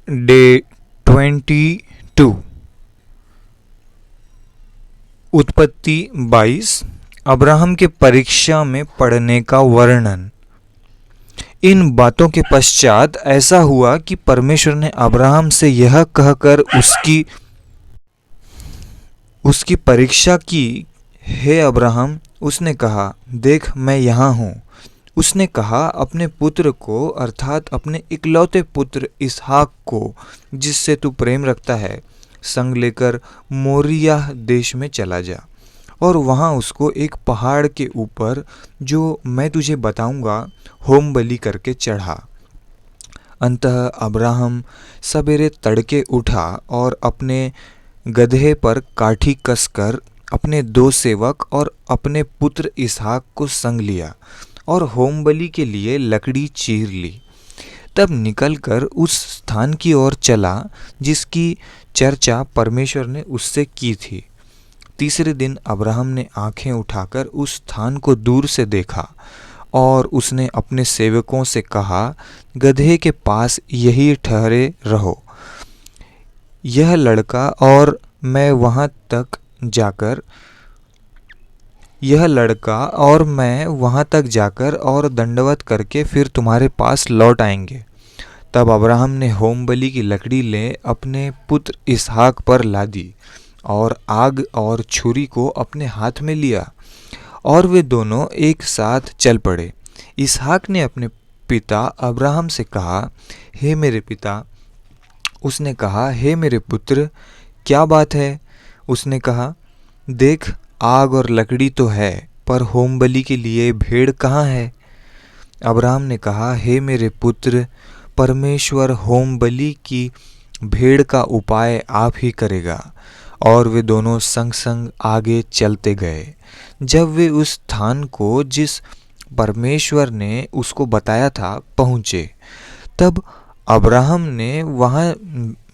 Day 22। उत्पत्ति 22। Abraham के परीक्षा में पड़ने का वर्णन। इन बातों के पश्चात ऐसा हुआ कि परमेश्वर ने अब्राहम से यह कहकर उसकी परीक्षा की, हे अब्राहम, उसने कहा, देख मैं यहाँ हूँ। उसने कहा, अपने पुत्र को अर्थात अपने इकलौते पुत्र इसहाक को, जिससे तू प्रेम रखता है, संग लेकर मोरिया देश में चला जा और वहाँ उसको एक पहाड़ के ऊपर, जो मैं तुझे बताऊंगा, होम बलि करके चढ़ा। अंततः अब्राहम सवेरे तड़के उठा और अपने गदहे पर काठी कसकर अपने 2 सेवक और अपने पुत्र इसहाक को संग लिया और होम बलि के लिए लकड़ी चीर ली। तब निकलकर उस स्थान की ओर चला जिसकी चर्चा परमेश्वर ने उससे की थी। तीसरे दिन अब्राहम ने आंखें उठाकर उस स्थान को दूर से देखा और उसने अपने सेवकों से कहा, गदहे के पास यही ठहरे रहो। यह लड़का और मैं वहां तक जाकर और दंडवत करके फिर तुम्हारे पास लौट आएंगे। तब अब्राहम ने होम बलि की लकड़ी ले अपने पुत्र इसहाक पर लादी और आग और छुरी को अपने हाथ में लिया और वे दोनों एक साथ चल पड़े। इसहाक ने अपने पिता अब्राहम से कहा, हे मेरे पिता। उसने कहा, हे मेरे पुत्र, क्या बात है? उसने कहा, देख, आग और लकड़ी तो है, पर होम बलि के लिए भेड़ कहाँ है? अब्राहम ने कहा, हे मेरे पुत्र, परमेश्वर होम बलि की भेड़ का उपाय आप ही करेगा। और वे दोनों संग संग आगे चलते गए। जब वे उस स्थान को जिस परमेश्वर ने उसको बताया था पहुँचे, तब अब्राहम ने वहाँ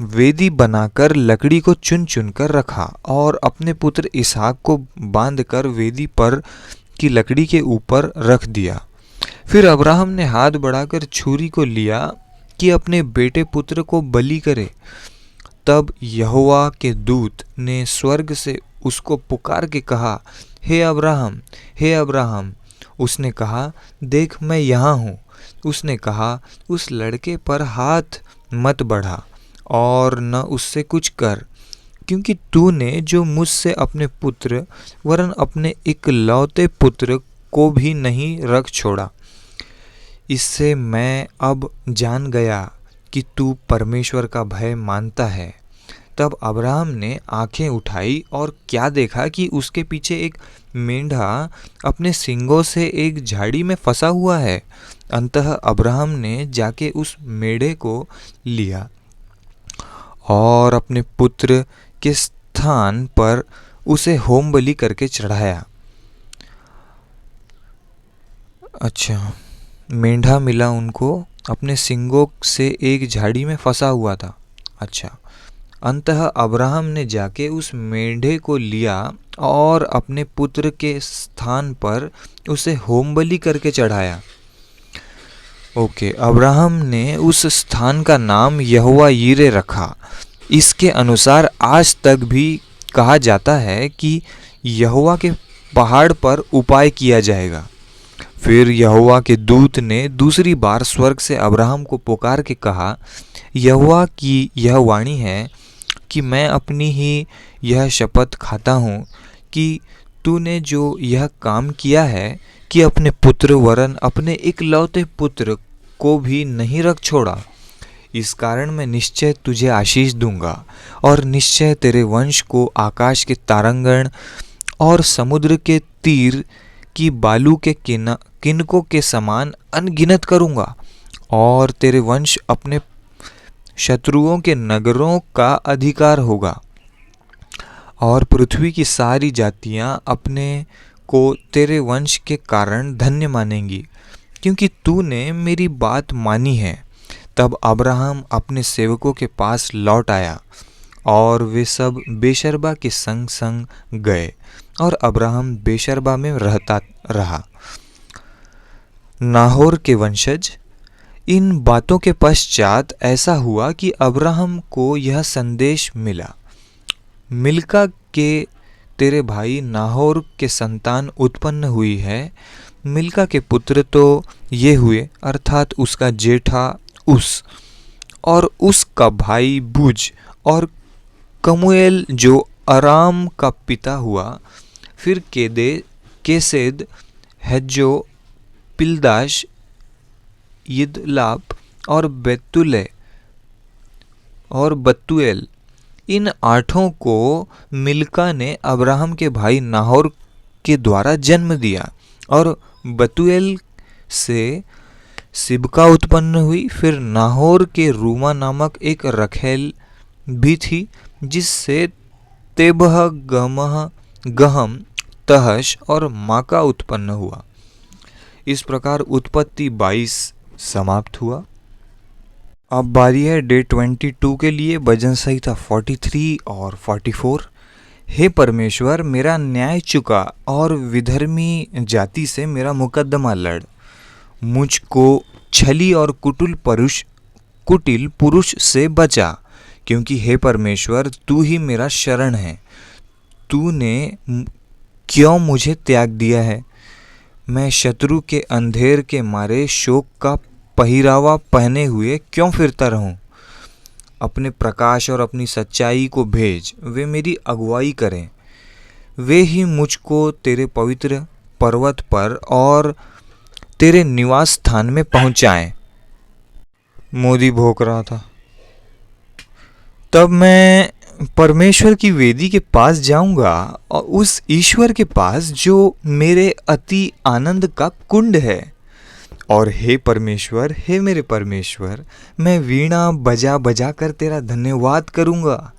वेदी बनाकर लकड़ी को चुन चुन कर रखा और अपने पुत्र इसहाक को बांधकर वेदी पर की लकड़ी के ऊपर रख दिया। फिर अब्राहम ने हाथ बढ़ाकर छुरी को लिया कि अपने बेटे पुत्र को बलि करे। तब यहोवा के दूत ने स्वर्ग से उसको पुकार के कहा, हे अब्राहम, हे अब्राहम। उसने कहा, देख मैं यहाँ हूँ। उसने कहा, उस लड़के पर हाथ मत बढ़ा और न उससे कुछ कर, क्योंकि तूने जो मुझसे अपने पुत्र वरन अपने इकलौते पुत्र को भी नहीं रख छोड़ा। इससे मैं अब जान गया कि तू परमेश्वर का भय मानता है। तब अब्राहम ने आंखें उठाई और क्या देखा कि उसके पीछे एक मेंढा अपने सींगों से एक झाड़ी में फंसा हुआ है। अंततः अब्राहम ने जाके उस मेढ़े को लिया और अपने पुत्र के स्थान पर उसे होम बलि करके चढ़ाया। अच्छा, मेंढा मिला उनको, अपने सींगों से एक झाड़ी में फंसा हुआ था। अच्छा, अंततः अब्राहम ने जाके उस मेंढे को लिया और अपने पुत्र के स्थान पर उसे होम बलि करके चढ़ाया। ओके, अब्राहम ने उस स्थान का नाम यहोवा यीरे रखा। इसके अनुसार आज तक भी कहा जाता है कि यहोवा के पहाड़ पर उपाय किया जाएगा। फिर यहोवा के दूत ने दूसरी बार स्वर्ग से अब्राहम को पुकार के कहा, यहोवा की यह वाणी है कि मैं अपनी ही यह शपथ खाता हूँ कि तूने जो यह काम किया है कि अपने पुत्र वरन अपने इकलौते पुत्र को भी नहीं रख छोड़ा, इस कारण मैं निश्चय तुझे आशीष दूंगा और निश्चय तेरे वंश को आकाश के तारांगण और समुद्र के तीर की बालू के किनकों के समान अनगिनत करूंगा और तेरे वंश अपने शत्रुओं के नगरों का अधिकार होगा और पृथ्वी की सारी जातियां अपने को तेरे वंश के कारण धन्य मानेंगी, क्योंकि तूने मेरी बात मानी है। तब अब्राहम अपने सेवकों के पास लौट आया और वे सब बेशर्बा के संग संग गए और अब्राहम बेशर्बा में रहता रहा। नाहोर के वंशज। इन बातों के पश्चात ऐसा हुआ कि अब्राहम को यह संदेश मिला, मिल्का के तेरे भाई नाहोर के संतान उत्पन्न हुई है। मिल्का के पुत्र तो ये हुए, अर्थात उसका जेठा उस, और उसका भाई बुज, और कमुएल जो अराम का पिता हुआ। फिर केसेद, हेज्जो, पिल्दाश, यिदलाप और बतूएल, इन 8 को मिल्का ने अब्राहम के भाई नाहोर के द्वारा जन्म दिया। और बतूएल से सिबका उत्पन्न हुई। फिर नाहोर के रूमा नामक एक रखेल भी थी, जिससे तेबह, गहम, तहश और माका उत्पन्न हुआ। इस प्रकार उत्पत्ति 22 समाप्त हुआ। अब बारी है डे 22 के लिए, भजन संहिता 43 और 44। हे परमेश्वर, मेरा न्याय चुका और विधर्मी जाति से मेरा मुकदमा लड़। मुझको छली और कुटिल पुरुष से बचा, क्योंकि हे परमेश्वर तू ही मेरा शरण है। तूने क्यों मुझे त्याग दिया है? मैं शत्रु के अंधेर के मारे शोक का पहिरावा पहने हुए क्यों फिरता रहूं? अपने प्रकाश और अपनी सच्चाई को भेज, वे मेरी अगुवाई करें। वे ही मुझको तेरे पवित्र पर्वत पर और तेरे निवास स्थान में पहुंचाएं। मोदी भौंक रहा था। तब मैं परमेश्वर की वेदी के पास जाऊंगा और उस ईश्वर के पास जो मेरे अति आनंद का कुंड है। और हे परमेश्वर, हे मेरे परमेश्वर, मैं वीणा बजा बजा कर तेरा धन्यवाद करूंगा।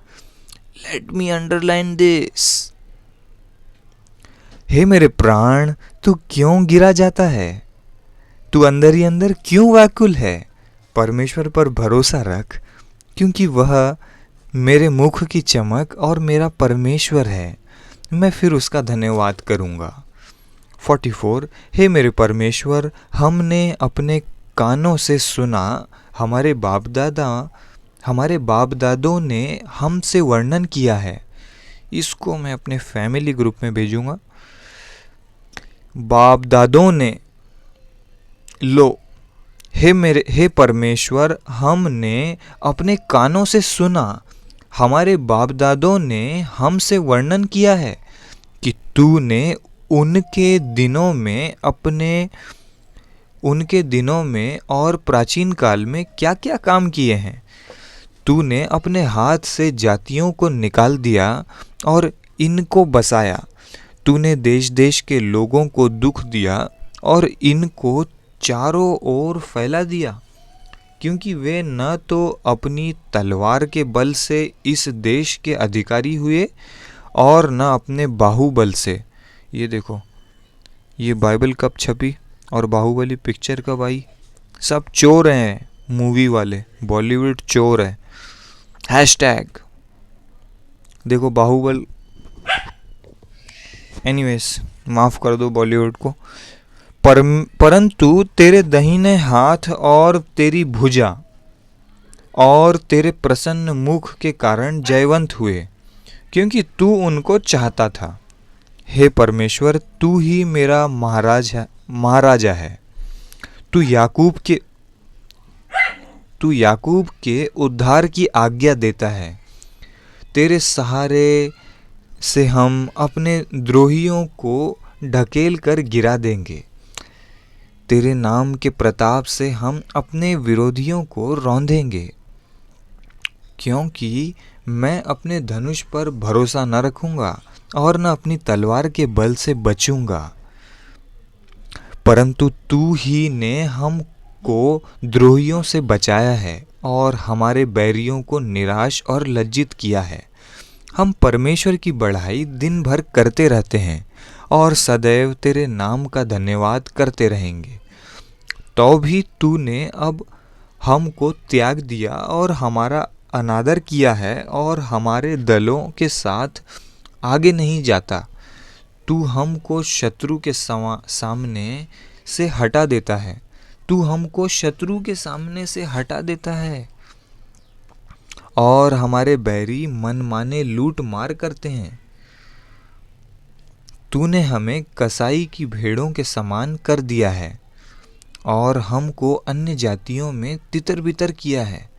Let me underline this. हे मेरे प्राण, तू क्यों गिरा जाता है? तू अंदर ही अंदर क्यों व्याकुल है? परमेश्वर पर भरोसा रख, क्योंकि वह मेरे मुख की चमक और मेरा परमेश्वर है। मैं फिर उसका धन्यवाद करूंगा। 44। हे मेरे परमेश्वर, हमने अपने कानों से सुना, हमारे बाप दादों ने हमसे वर्णन किया है। इसको मैं अपने फैमिली ग्रुप में भेजूंगा। बाप दादों ने लो, हे परमेश्वर, हमने अपने कानों से सुना, हमारे बाप दादों ने हमसे वर्णन किया है कि तूने उनके दिनों में और प्राचीन काल में क्या क्या काम किए हैं। तूने अपने हाथ से जातियों को निकाल दिया और इनको बसाया। तूने देश देश के लोगों को दुख दिया और इनको चारों ओर फैला दिया, क्योंकि वे न तो अपनी तलवार के बल से इस देश के अधिकारी हुए और न अपने बाहुबल से। ये देखो, ये बाइबल कब छपी और बाहुबली पिक्चर कब आई? सब चोर हैं, मूवी वाले, बॉलीवुड चोर है। हैशटैग देखो बाहुबल। एनीवेज, माफ कर दो बॉलीवुड को। परंतु तेरे दाहिने हाथ और तेरी भुजा और तेरे प्रसन्न मुख के कारण जयवंत हुए, क्योंकि तू उनको चाहता था। हे परमेश्वर, तू ही मेरा महाराजा है। तू याकूब के उद्धार की आज्ञा देता है। तेरे सहारे से हम अपने द्रोहियों को ढकेल कर गिरा देंगे। तेरे नाम के प्रताप से हम अपने विरोधियों को रौंदेंगे, क्योंकि मैं अपने धनुष पर भरोसा न रखूंगा और न अपनी तलवार के बल से बचूंगा। परंतु तू ही ने हमको द्रोहियों से बचाया है और हमारे बैरियों को निराश और लज्जित किया है। हम परमेश्वर की बढ़ाई दिन भर करते रहते हैं और सदैव तेरे नाम का धन्यवाद करते रहेंगे। तो भी तूने अब हमको त्याग दिया और हमारा अनादर किया है और हमारे दलों के साथ आगे नहीं जाता। तू हमको शत्रु के सामने से हटा देता है तू हमको शत्रु के सामने से हटा देता है और हमारे बैरी मनमाने लूट मार करते हैं। तूने हमें कसाई की भेड़ों के समान कर दिया है और हमको अन्य जातियों में तितर बितर किया है।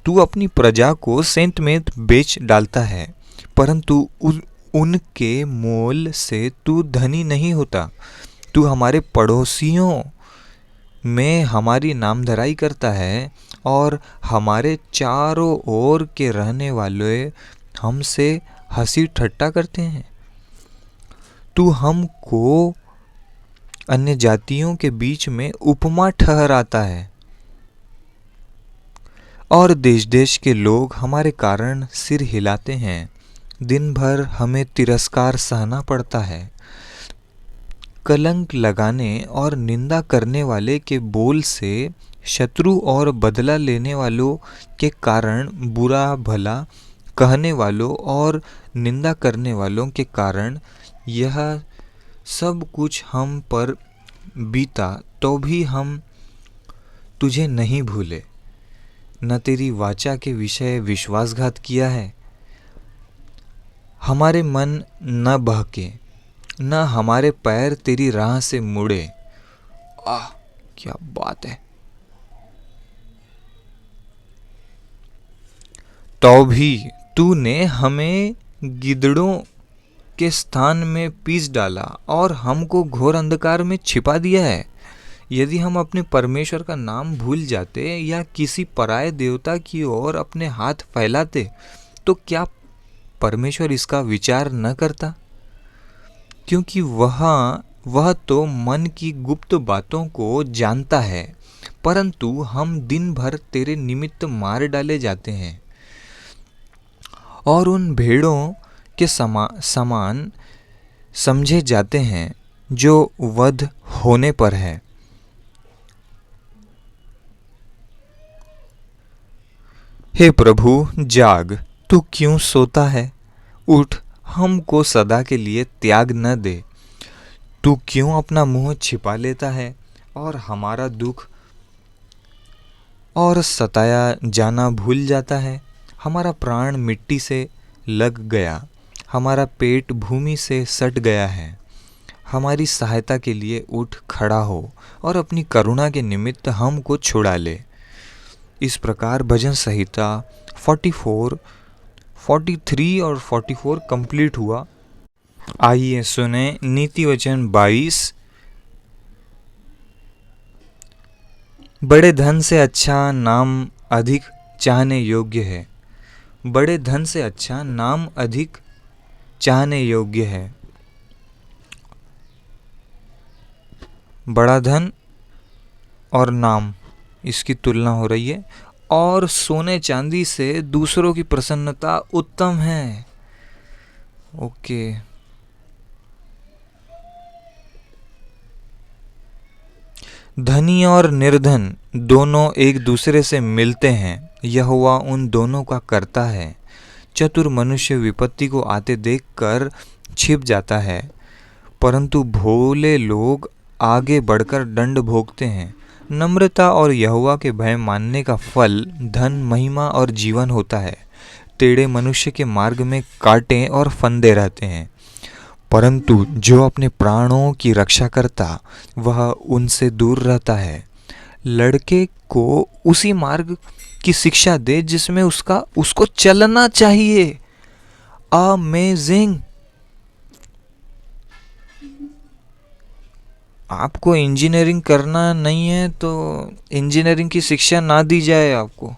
तू अपनी प्रजा को सेंत में बेच डालता है, परंतु उनके मोल से तू धनी नहीं होता। तू हमारे पड़ोसियों में हमारी नामधराई करता है और हमारे चारों ओर के रहने वाले हमसे हंसी ठट्टा करते हैं। तू हमको अन्य जातियों के बीच में उपमा ठहराता है और देश देश के लोग हमारे कारण सिर हिलाते हैं। दिन भर हमें तिरस्कार सहना पड़ता है। कलंक लगाने और निंदा करने वाले के बोल से, शत्रु और बदला लेने वालों के कारण, बुरा भला कहने वालों और निंदा करने वालों के कारण यह सब कुछ हम पर बीता, तो भी हम तुझे नहीं भूले, न तेरी वाचा के विषय विश्वासघात किया है। हमारे मन न बहके, न हमारे पैर तेरी राह से मुड़े। आह, क्या बात है। तो भी तूने हमें गिदड़ों के स्थान में पीस डाला और हमको घोर अंधकार में छिपा दिया है। यदि हम अपने परमेश्वर का नाम भूल जाते या किसी पराये देवता की ओर अपने हाथ फैलाते, तो क्या परमेश्वर इसका विचार न करता? क्योंकि वह तो मन की गुप्त बातों को जानता है, परंतु हम दिन भर तेरे निमित्त मार डाले जाते हैं और उन भेड़ों के समान समझे जाते हैं जो वध होने पर है। हे प्रभु, जाग, तू क्यों सोता है? उठ, हमको सदा के लिए त्याग न दे। तू क्यों अपना मुंह छिपा लेता है और हमारा दुख और सताया जाना भूल जाता है? हमारा प्राण मिट्टी से लग गया, हमारा पेट भूमि से सट गया है। हमारी सहायता के लिए उठ खड़ा हो और अपनी करुणा के निमित्त हमको छुड़ा ले। इस प्रकार भजन संहिता 44, 43 और 44 कंप्लीट हुआ। आइए सुने नीति वचन 22। बड़े धन से अच्छा नाम अधिक चाहने योग्य है। बड़े धन से अच्छा नाम अधिक चाहने योग्य है। बड़ा धन और नाम, इसकी तुलना हो रही है। और सोने चांदी से दूसरों की प्रसन्नता उत्तम है। ओके, धनी और निर्धन दोनों एक दूसरे से मिलते हैं, यहोवा उन दोनों का करता है। चतुर मनुष्य विपत्ति को आते देखकर छिप जाता है, परंतु भोले लोग आगे बढ़कर दंड भोगते हैं। नम्रता और यहोवा के भय मानने का फल धन, महिमा और जीवन होता है। टेढ़े मनुष्य के मार्ग में कांटे और फंदे रहते हैं, परंतु जो अपने प्राणों की रक्षा करता वह उनसे दूर रहता है। लड़के को उसी मार्ग की शिक्षा दे जिसमें उसको चलना चाहिए। अमेजिंग। आपको इंजीनियरिंग करना नहीं है तो इंजीनियरिंग की शिक्षा ना दी जाए आपको,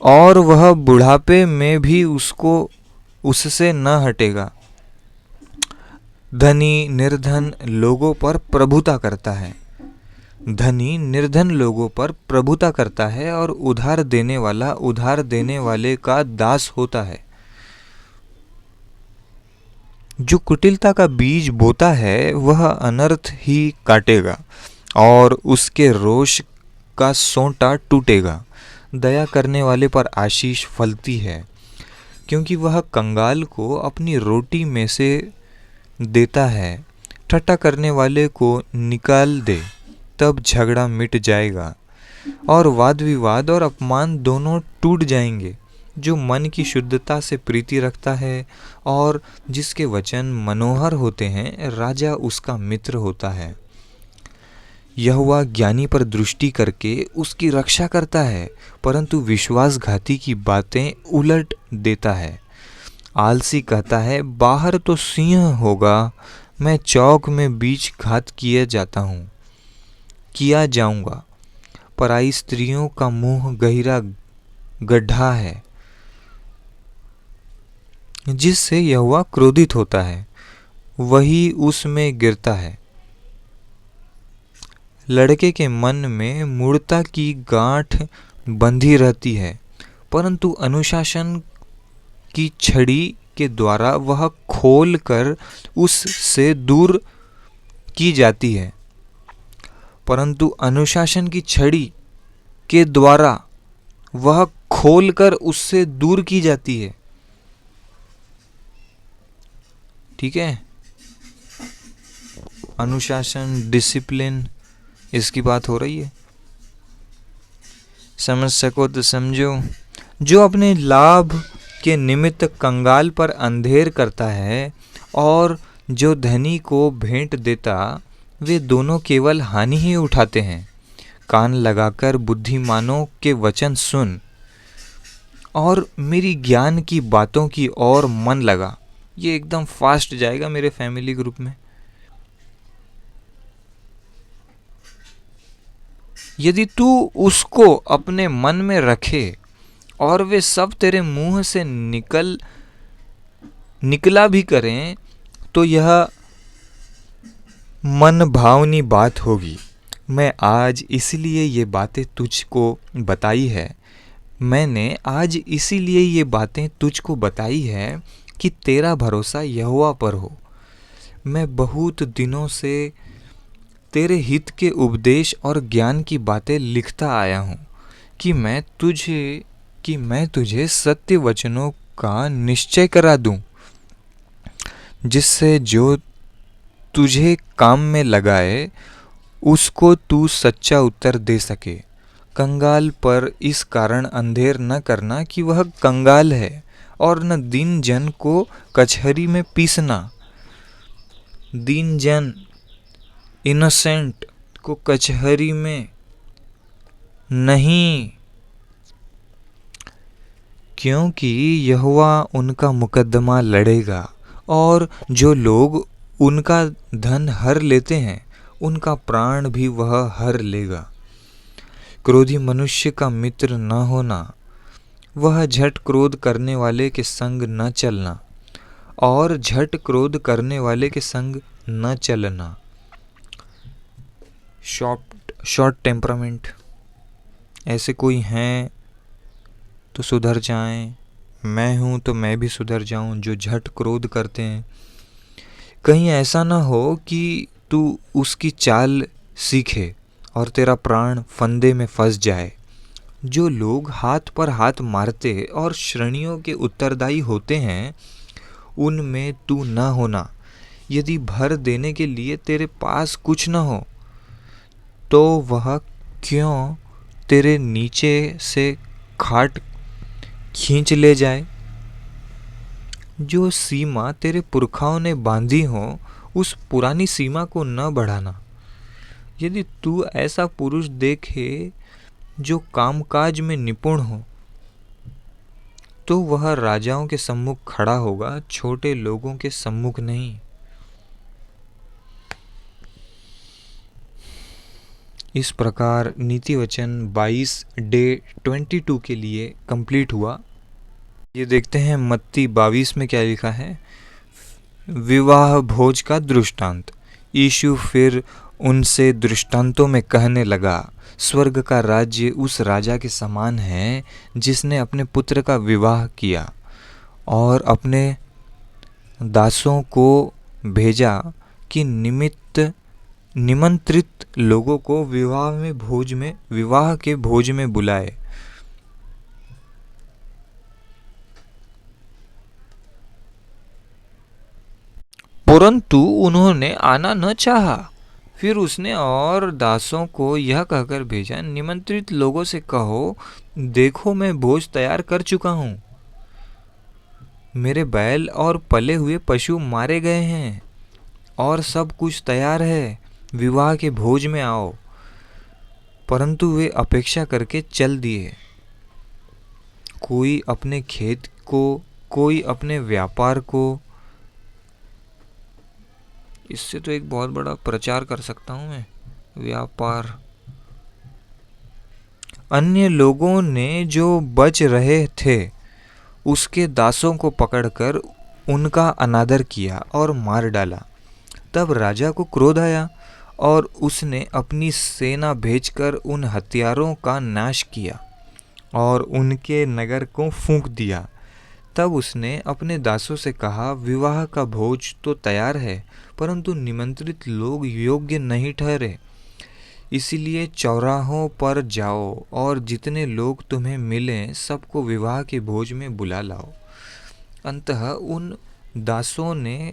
और वह बुढ़ापे में भी उससे न हटेगा। धनी निर्धन लोगों पर प्रभुता करता है। धनी निर्धन लोगों पर प्रभुता करता है और उधार देने वाला उधार देने वाले का दास होता है। जो कुटिलता का बीज बोता है वह अनर्थ ही काटेगा और उसके रोष का सोंटा टूटेगा। दया करने वाले पर आशीष फलती है, क्योंकि वह कंगाल को अपनी रोटी में से देता है, ठट्ठा करने वाले को निकाल दे, तब झगड़ा मिट जाएगा और वाद विवाद और अपमान दोनों टूट जाएंगे। जो मन की शुद्धता से प्रीति रखता है और जिसके वचन मनोहर होते हैं, राजा उसका मित्र होता है। यहोवा ज्ञानी पर दृष्टि करके उसकी रक्षा करता है, परंतु विश्वासघाती की बातें उलट देता है। आलसी कहता है, बाहर तो सिंह होगा, मैं चौक में बीच घात किया जाऊंगा। पराई स्त्रियों का मुंह गहरा गड्ढा है, जिससे यहोवा क्रोधित होता है, वही उसमें गिरता है। लड़के के मन में मूढ़ता की गांठ बंधी रहती है, परंतु अनुशासन की छड़ी के द्वारा वह खोल कर उससे दूर की जाती है। परंतु अनुशासन की छड़ी के द्वारा वह खोलकर उससे दूर की जाती है। ठीक है, अनुशासन, डिसिप्लिन, इसकी बात हो रही है। समझ सको तो समझो। जो अपने लाभ के निमित्त कंगाल पर अंधेर करता है और जो धनी को भेंट देता, वे दोनों केवल हानि ही उठाते हैं। कान लगाकर बुद्धिमानों के वचन सुन और मेरी ज्ञान की बातों की ओर मन लगा। ये एकदम फास्ट जाएगा मेरे फैमिली ग्रुप में। यदि तू उसको अपने मन में रखे और वे सब तेरे मुंह से निकला भी करें, तो यह मन भावनी बात होगी। मैं आज इसीलिए ये बातें तुझको बताई है। मैंने आज इसीलिए ये बातें तुझको बताई है कि तेरा भरोसा यहोवा पर हो। मैं बहुत दिनों से तेरे हित के उपदेश और ज्ञान की बातें लिखता आया हूँ कि मैं तुझे सत्य वचनों का निश्चय करा दूं, जिससे जो तुझे काम में लगाए उसको तू सच्चा उत्तर दे सके। कंगाल पर इस कारण अंधेर न करना कि वह कंगाल है, और न दीन जन को कचहरी में पीसना। दीन जन, इनोसेंट को कचहरी में नहीं, क्योंकि यहोवा उनका मुकद्दमा लड़ेगा और जो लोग उनका धन हर लेते हैं, उनका प्राण भी वह हर लेगा। क्रोधी मनुष्य का मित्र न होना, वह झट क्रोध करने वाले के संग न चलना, और झट क्रोध करने वाले के संग न चलना। शॉर्ट टेम्परामेंट, ऐसे कोई हैं तो सुधर जाएं। मैं हूं तो मैं भी सुधर जाऊं, जो झट क्रोध करते हैं। कहीं ऐसा ना हो कि तू उसकी चाल सीखे और तेरा प्राण फंदे में फंस जाए। जो लोग हाथ पर हाथ मारते और श्रेणियों के उत्तरदायी होते हैं, उनमें तू न होना। यदि भर देने के लिए तेरे पास कुछ न हो, तो वह क्यों तेरे नीचे से खाट खींच ले जाए। जो सीमा तेरे पुरखाओं ने बांधी हो, उस पुरानी सीमा को न बढ़ाना। यदि तू ऐसा पुरुष देखे जो कामकाज में निपुण हो, तो वह राजाओं के सम्मुख खड़ा होगा, छोटे लोगों के सम्मुख नहीं। इस प्रकार नीति वचन 22 डे 22 के लिए कंप्लीट हुआ। ये देखते हैं मत्ती 22 में क्या लिखा है। विवाह भोज का दृष्टांत। यीशु फिर उनसे दृष्टांतों में कहने लगा, स्वर्ग का राज्य उस राजा के समान है जिसने अपने पुत्र का विवाह किया और अपने दासों को भेजा कि निमंत्रित लोगों को विवाह के भोज में बुलाए। परंतु उन्होंने आना न चाहा। फिर उसने और दासों को यह कहकर भेजा, निमंत्रित लोगों से कहो, देखो मैं भोज तैयार कर चुका हूँ, मेरे बैल और पले हुए पशु मारे गए हैं और सब कुछ तैयार है, विवाह के भोज में आओ। परंतु वे अपेक्षा करके चल दिए, कोई अपने खेत को, कोई अपने व्यापार को। इससे तो एक बहुत बड़ा प्रचार कर सकता हूँ मैं, व्यापार। अन्य लोगों ने जो बच रहे थे उसके दासों को पकड़कर उनका अनादर किया और मार डाला। तब राजा को क्रोध आया और उसने अपनी सेना भेजकर उन हत्यारों का नाश किया और उनके नगर को फूंक दिया। तब उसने अपने दासों से कहा, विवाह का भोज तो तैयार है, परंतु निमंत्रित लोग योग्य नहीं ठहरे। इसीलिए चौराहों पर जाओ और जितने लोग तुम्हें मिलें सबको विवाह के भोज में बुला लाओ। अंततः उन दासों ने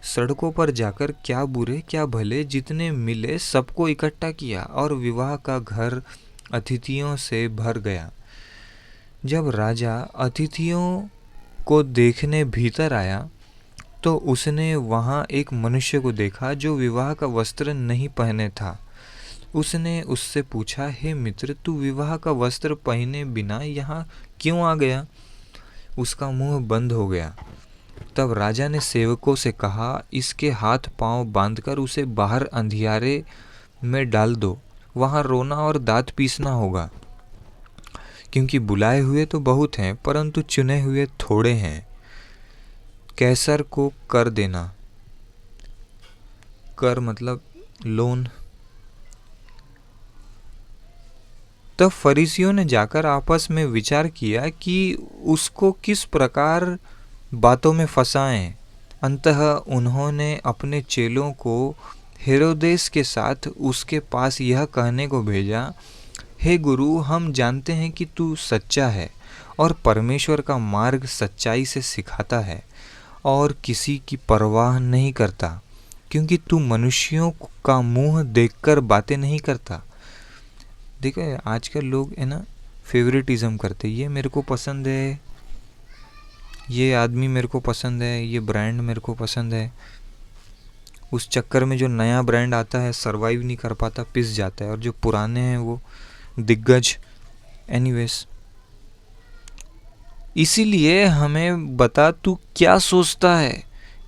सड़कों पर जाकर क्या बुरे क्या भले जितने मिले सबको इकट्ठा किया और विवाह का घर अतिथियों से भर गया। जब राजा अतिथियों को देखने भीतर आया तो उसने वहाँ एक मनुष्य को देखा जो विवाह का वस्त्र नहीं पहने था। उसने उससे पूछा, हे मित्र, तू विवाह का वस्त्र पहने बिना यहाँ क्यों आ गया? उसका मुंह बंद हो गया। तब राजा ने सेवकों से कहा, इसके हाथ पांव बांधकर उसे बाहर अंधियारे में डाल दो, वहाँ रोना और दांत पीसना होगा, क्योंकि बुलाए हुए तो बहुत हैं परंतु चुने हुए थोड़े हैं। कैसर को कर देना, कर मतलब लोन। तब फरीसियों ने जाकर आपस में विचार किया कि उसको किस प्रकार बातों में फंसाएं। अंततः उन्होंने अपने चेलों को हेरोदेस के साथ उसके पास यह कहने को भेजा, हे गुरु, हम जानते हैं कि तू सच्चा है और परमेश्वर का मार्ग सच्चाई से सिखाता है और किसी की परवाह नहीं करता, क्योंकि तू मनुष्यों का मुंह देखकर बातें नहीं करता। देखो आजकल लोग है ना फेवरेटिज्म करते, ये मेरे को पसंद है, ये आदमी मेरे को पसंद है, ये ब्रांड मेरे को पसंद है। उस चक्कर में जो नया ब्रांड आता है सरवाइव नहीं कर पाता, पिस जाता है, और जो पुराने हैं वो दिग्गज। एनीवेज, इसीलिए हमें बता, तू क्या सोचता है,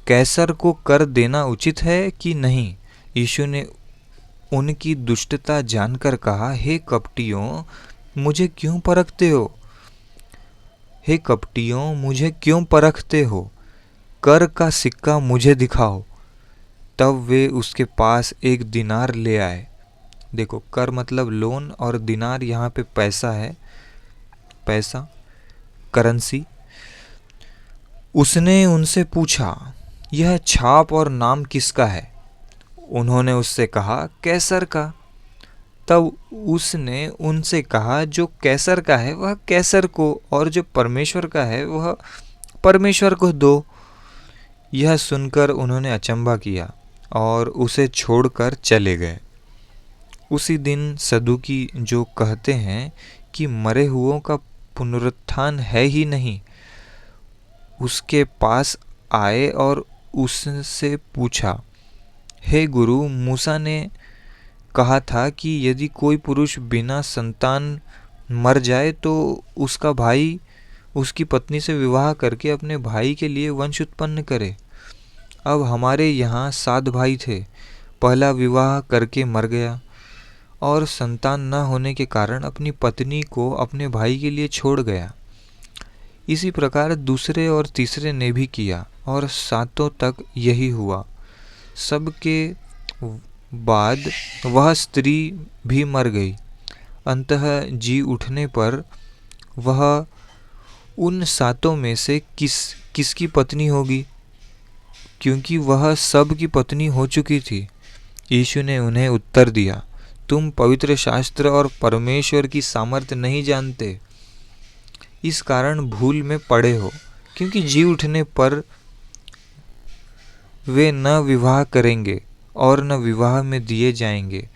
कैसर को कर देना उचित है कि नहीं? यीशु ने उनकी दुष्टता जानकर कहा, हे कपटियों, मुझे क्यों परखते हो? हे कपटियों, मुझे क्यों परखते हो? कर का सिक्का मुझे दिखाओ। तब वे उसके पास एक दिनार ले आए। देखो, कर मतलब लोन और दिनार यहाँ पे पैसा है, पैसा, करेंसी। उसने उनसे पूछा, यह छाप और नाम किसका है? उन्होंने उससे कहा, कैसर का। तब उसने उनसे कहा, जो कैसर का है वह कैसर को, और जो परमेश्वर का है वह परमेश्वर को दो। यह सुनकर उन्होंने अचंभा किया और उसे छोड़कर चले गए। उसी दिन सदूकी, जो कहते हैं कि मरे हुओं का पुनरुत्थान है ही नहीं, उसके पास आए और उससे पूछा, हे गुरु, मूसा ने कहा था कि यदि कोई पुरुष बिना संतान मर जाए तो उसका भाई उसकी पत्नी से विवाह करके अपने भाई के लिए वंश उत्पन्न करे। अब हमारे यहाँ 7 भाई थे, पहला विवाह करके मर गया और संतान न होने के कारण अपनी पत्नी को अपने भाई के लिए छोड़ गया। इसी प्रकार दूसरे और तीसरे ने भी किया और 7 तक यही हुआ। सबके बाद वह स्त्री भी मर गई। अंततः जी उठने पर वह उन 7 में से किसकी पत्नी होगी, क्योंकि वह सब की पत्नी हो चुकी थी। यीशु ने उन्हें उत्तर दिया, तुम पवित्र शास्त्र और परमेश्वर की सामर्थ्य नहीं जानते, इस कारण भूल में पड़े हो। क्योंकि जी उठने पर वे न विवाह करेंगे और न विवाह में दिए जाएंगे,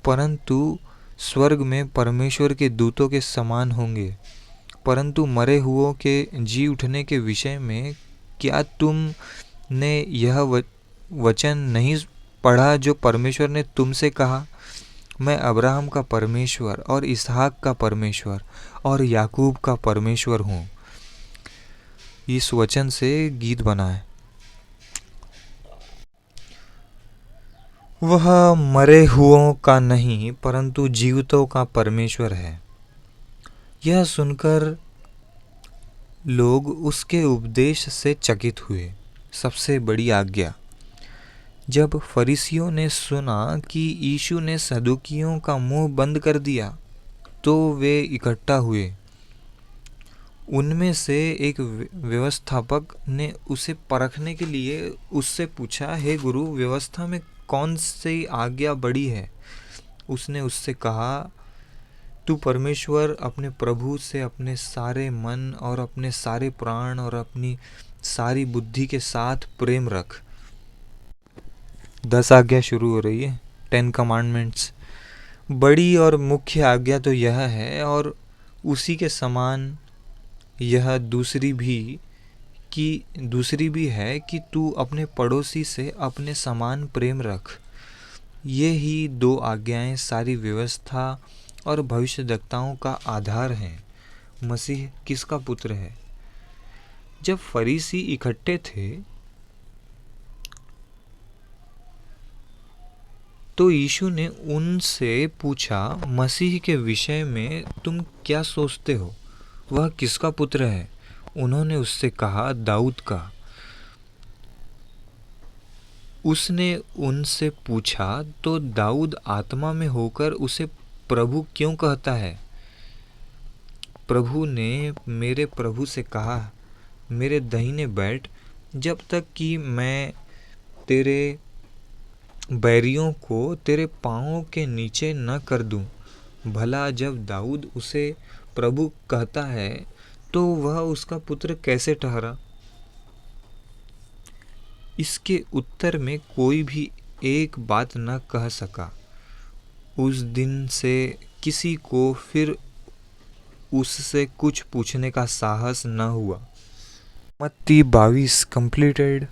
परंतु स्वर्ग में परमेश्वर के दूतों के समान होंगे। परंतु मरे हुओं के जी उठने के विषय में क्या तुमने यह वचन नहीं पढ़ा जो परमेश्वर ने तुमसे कहा, मैं अब्राहम का परमेश्वर और इसहाक का परमेश्वर और याकूब का परमेश्वर हूँ। इस वचन से गीत बना है। वह मरे हुओं का नहीं परंतु जीवितों का परमेश्वर है। यह सुनकर लोग उसके उपदेश से चकित हुए। सबसे बड़ी आज्ञा। जब फरीसियों ने सुना कि यीशु ने सदूकियों का मुंह बंद कर दिया, तो वे इकट्ठा हुए। उनमें से एक व्यवस्थापक ने उसे परखने के लिए उससे पूछा, हे गुरु, व्यवस्था में कौन सी आज्ञा बड़ी है? उसने उससे कहा, तू परमेश्वर अपने प्रभु से अपने सारे मन और अपने सारे प्राण और अपनी सारी बुद्धि के साथ प्रेम रख। 10 आज्ञा शुरू हो रही है, 10 कमांडमेंट्स। बड़ी और मुख्य आज्ञा तो यह है, और उसी के समान यह दूसरी भी है कि तू अपने पड़ोसी से अपने समान प्रेम रख। ये ही 2 आज्ञाएं सारी व्यवस्था और भविष्यद्वक्ताओं का आधार हैं। मसीह किसका पुत्र है? जब फरीसी इकट्ठे थे तो यीशु ने उनसे पूछा, मसीह के विषय में तुम क्या सोचते हो? वह किसका पुत्र है? उन्होंने उससे कहा, दाऊद का। उसने उनसे पूछा, तो दाऊद आत्मा में होकर उसे प्रभु क्यों कहता है? प्रभु ने मेरे प्रभु से कहा, मेरे दाहिने बैठ, जब तक कि मैं तेरे बैरियों को तेरे पांवों के नीचे न कर दूं। भला जब दाऊद उसे प्रभु कहता है, तो वह उसका पुत्र कैसे ठहरा? इसके उत्तर में कोई भी एक बात न कह सका। उस दिन से किसी को फिर उससे कुछ पूछने का साहस न हुआ। मत्ती 22 कंप्लीटेड।